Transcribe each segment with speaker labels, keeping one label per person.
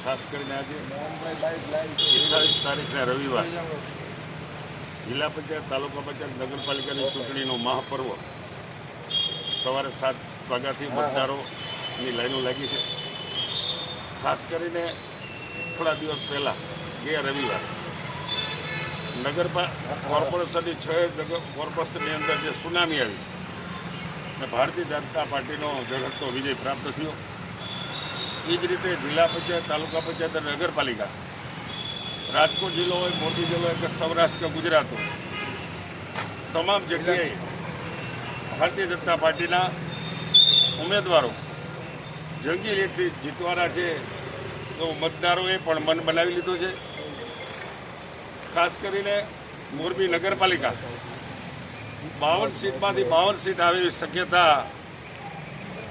Speaker 1: ખાસ કરીને આજે 28 તારીખના રવિવાર જિલ્લા પંચાયત, તાલુકા પંચાયત, નગરપાલિકાની ચૂંટણીનો મહાપર્વ સવારે 7 વાગ્યાથી મતદારોની લાઈનો લાગી છે. ખાસ કરીને થોડા દિવસ પહેલાં ગયા રવિવાર કોર્પોરેશનની 6 કોર્પોરેશનની અંદર જે સુનામી આવી અને ભારતીય જનતા પાર્ટીનો ઝળહળતો વિજય પ્રાપ્ત થયો. એ જ રીતે જિલ્લા પંચાયત, તાલુકા પંચાયત અને નગરપાલિકા, રાજકોટ જિલ્લો હોય, મોરબી જિલ્લો હોય કે સૌરાષ્ટ્ર કે ગુજરાત હોય, તમામ જગ્યાએ ભારતીય જનતા પાર્ટીના ઉમેદવારો જંગી લીડથી જીતવાના છે તો મતદારોએ પણ મન બનાવી લીધું છે. ખાસ કરીને મોરબી નગરપાલિકા 52 સીટમાંથી 52 સીટ આવે એવી શક્યતા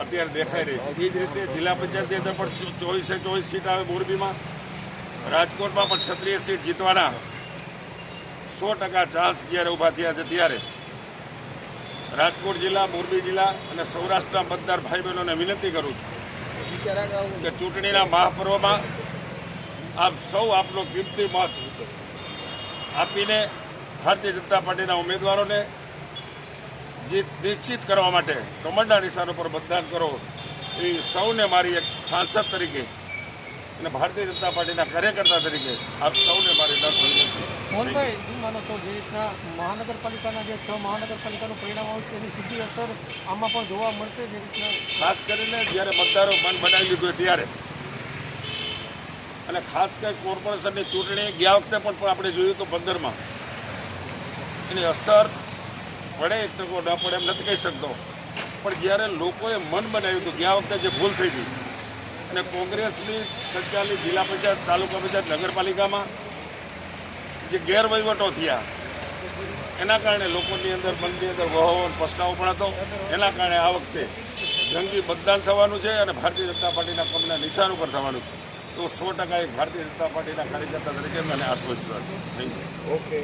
Speaker 1: અત્યારે દેખાઈ રહી છે. એ જ રીતે જિલ્લા પંચાયતની અંદર પણ 24 સીટ આવે મોરબીમાં. રાજકોટમાં પણ 36 સીટ જીતવાના 100% ચાન્સ જ્યારે ઊભા થયા છે ત્યારે રાજકોટ જિલ્લા, મોરબી જિલ્લા અને સૌરાષ્ટ્રના મતદાર ભાઈ બહેનોને વિનંતી કરું છું કે ચૂંટણીના મહાપર્વમાં આપ સૌ આપનો કિંમતી મત આપીને ભારતીય જનતા પાર્ટીના ઉમેદવારોને જીત નિશ્ચિત કરવા માટે કમળના નિશાન પર મતદાન કરો. એ સૌને મારી એક સાંસદ તરીકે અને ભારતીય જનતા પાર્ટીના કાર્યકર્તા તરીકે આપ સૌને મારી નમ્ર વિનંતી.
Speaker 2: મોહનભાઈ, શું માનો છો જે રીતના મહાનગરપાલિકાના જે 6 મહાનગરપાલિકાનું પરિણામ આવશે તેની સીધી અસર આમાં પણ જોવા મળશે? જે રીતના
Speaker 1: ખાસ કરીને જ્યારે મતદારો મન બનાવી લીધું ત્યારે, અને ખાસ કરી કોર્પોરેશનની ચૂંટણી ગયા વખતે પણ આપણે જોયું તો 15માં એની અસર પડે એક ટકો ન પડે એમ નથી કહી શકતો, પણ જ્યારે લોકોએ મન બનાવ્યું હતું ગયા વખતે જે ભૂલ થઈ હતી અને કોંગ્રેસની સંચાલિત જિલ્લા પંચાયત, તાલુકા પંચાયત, નગરપાલિકામાં જે ગેરવહીવટો થયા એના કારણે લોકોની અંદર મનની અંદર વહોવો પસ્તાવો પણ હતો. એના કારણે આ વખતે જંગી મતદાન થવાનું છે અને ભારતીય જનતા પાર્ટીના કમળના નિશાન ઉપર થવાનું છે. તો 100% એક ભારતીય જનતા પાર્ટીના કાર્યકર્તા તરીકે મને આત્મવિશ્વાસ છે. Thank you.
Speaker 3: ઓકે.